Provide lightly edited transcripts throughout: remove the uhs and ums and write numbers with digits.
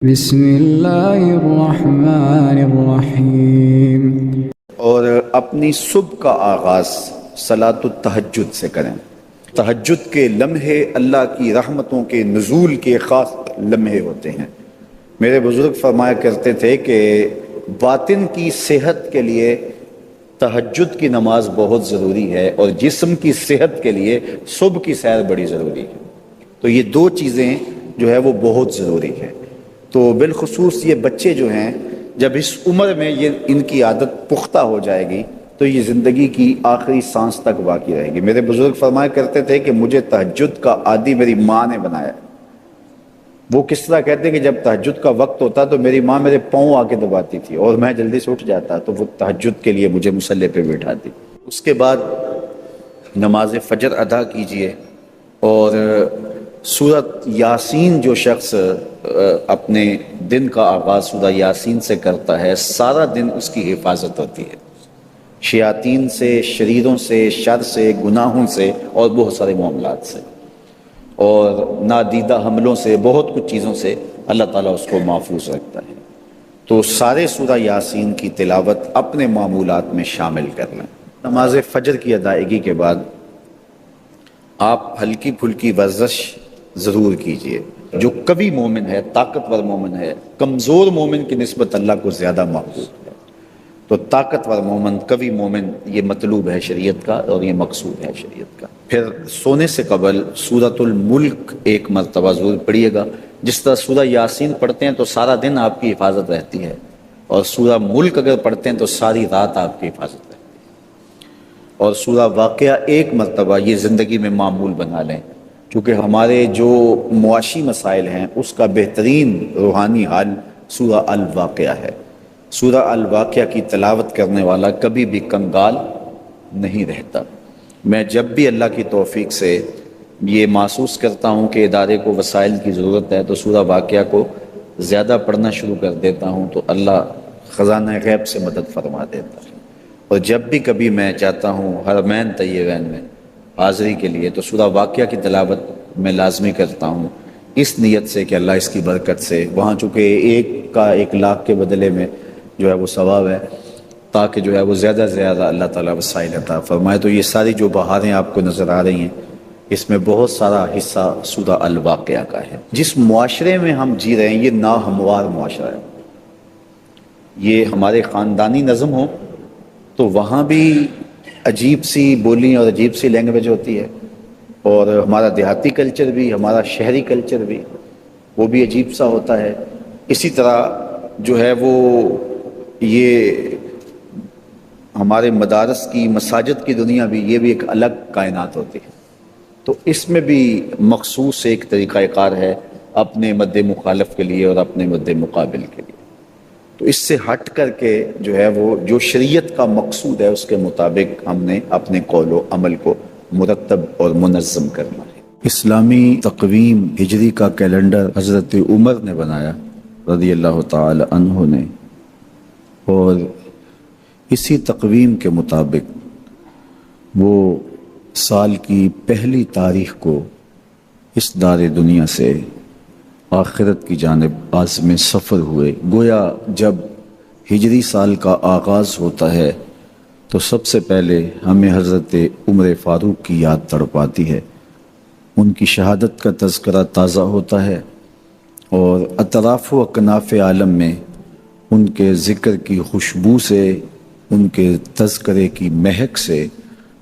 بسم اللہ الرحمن الرحیم۔ اور اپنی صبح کا آغاز صلاۃ التہجد سے کریں۔ تہجد کے لمحے اللہ کی رحمتوں کے نزول کے خاص لمحے ہوتے ہیں۔ میرے بزرگ فرمایا کرتے تھے کہ باطن کی صحت کے لیے تہجد کی نماز بہت ضروری ہے، اور جسم کی صحت کے لیے صبح کی سیر بڑی ضروری ہے۔ تو یہ دو چیزیں جو ہے وہ بہت ضروری ہے۔ تو بالخصوص یہ بچے جو ہیں، جب اس عمر میں یہ ان کی عادت پختہ ہو جائے گی تو یہ زندگی کی آخری سانس تک باقی رہے گی۔ میرے بزرگ فرمایا کرتے تھے کہ مجھے تہجد کا عادی میری ماں نے بنایا۔ وہ کس طرح کہتے ہیں کہ جب تہجد کا وقت ہوتا تو میری ماں میرے پاؤں آ کے دباتی تھی اور میں جلدی سے اٹھ جاتا، تو وہ تہجد کے لیے مجھے مصلی پہ بٹھاتی۔ اس کے بعد نماز فجر ادا کیجئے، اور سورۃ یاسین جو شخص اپنے دن کا آغاز سورہ یاسین سے کرتا ہے، سارا دن اس کی حفاظت ہوتی ہے شیاطین سے، شریروں سے، شر سے، گناہوں سے اور بہت سارے معاملات سے، اور نادیدہ حملوں سے، بہت کچھ چیزوں سے اللہ تعالیٰ اس کو محفوظ رکھتا ہے۔ تو سارے سورہ یاسین کی تلاوت اپنے معمولات میں شامل کر لیں۔ نماز فجر کی ادائیگی کے بعد آپ ہلکی پھلکی ورزش ضرور کیجئے۔ جو قوی مومن ہے، طاقتور مومن ہے، کمزور مومن کی نسبت اللہ کو زیادہ محبوب ہے۔ تو طاقتور مومن، قوی مومن، یہ مطلوب ہے شریعت کا اور یہ مقصود ہے شریعت کا۔ پھر سونے سے قبل سورۃ الملک ایک مرتبہ ضرور پڑھیے گا۔ جس طرح سورہ یاسین پڑھتے ہیں تو سارا دن آپ کی حفاظت رہتی ہے، اور سورہ ملک اگر پڑھتے ہیں تو ساری رات آپ کی حفاظت رہتی ہے۔ اور سورہ واقعہ ایک مرتبہ یہ زندگی میں معمول بنا لیں، کیونکہ ہمارے جو معاشی مسائل ہیں اس کا بہترین روحانی حل سورہ الواقعہ ہے۔ سورہ الواقعہ کی تلاوت کرنے والا کبھی بھی کنگال نہیں رہتا۔ میں جب بھی اللہ کی توفیق سے یہ محسوس کرتا ہوں کہ ادارے کو وسائل کی ضرورت ہے تو سورہ واقعہ کو زیادہ پڑھنا شروع کر دیتا ہوں، تو اللہ خزانہ غیب سے مدد فرما دیتا ہے۔ اور جب بھی کبھی میں چاہتا ہوں حرمین طیبین میں حاضری کے لیے تو سورہ واقعہ کی تلاوت میں لازمی کرتا ہوں، اس نیت سے کہ اللہ اس کی برکت سے، وہاں چونکہ ایک کا 1,00,000 کے بدلے میں جو ہے وہ ثواب ہے، تاکہ جو ہے وہ زیادہ سے زیادہ اللہ تعالیٰ وسائل عطا فرمائے۔ تو یہ ساری جو بہاریں آپ کو نظر آ رہی ہیں، اس میں بہت سارا حصہ سورہ الواقعہ کا ہے۔ جس معاشرے میں ہم جی رہے ہیں یہ ناہموار معاشرہ ہے۔ یہ ہمارے خاندانی نظم ہو تو وہاں بھی عجیب سی بولی اور عجیب سی لینگویج ہوتی ہے، اور ہمارا دیہاتی کلچر بھی، ہمارا شہری کلچر بھی، وہ بھی عجیب سا ہوتا ہے۔ اسی طرح جو ہے وہ یہ ہمارے مدارس کی، مساجد کی دنیا بھی، یہ بھی ایک الگ کائنات ہوتی ہے۔ تو اس میں بھی مخصوص ایک طریقہ کار ہے اپنے مد مخالف کے لیے اور اپنے مد مقابل کے لیے۔ تو اس سے ہٹ کر کے جو ہے وہ جو شریعت کا مقصود ہے اس کے مطابق ہم نے اپنے قول و عمل کو مرتب اور منظم کرنا ہے۔ اسلامی تقویم ہجری کا کیلنڈر حضرت عمر نے بنایا رضی اللہ تعالی عنہ نے، اور اسی تقویم کے مطابق وہ سال کی پہلی تاریخ کو اس دار دنیا سے آخرت کی جانب عازم سفر ہوئے۔ گویا جب ہجری سال کا آغاز ہوتا ہے تو سب سے پہلے ہمیں حضرت عمر فاروق کی یاد تڑپاتی ہے، ان کی شہادت کا تذکرہ تازہ ہوتا ہے، اور اطراف و اکناف عالم میں ان کے ذکر کی خوشبو سے، ان کے تذکرے کی مہک سے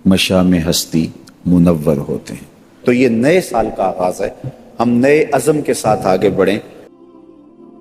مشام ہستی منور ہوتے ہیں۔ تو یہ نئے سال کا آغاز ہے، ہم نئے عزم کے ساتھ آگے بڑھیں۔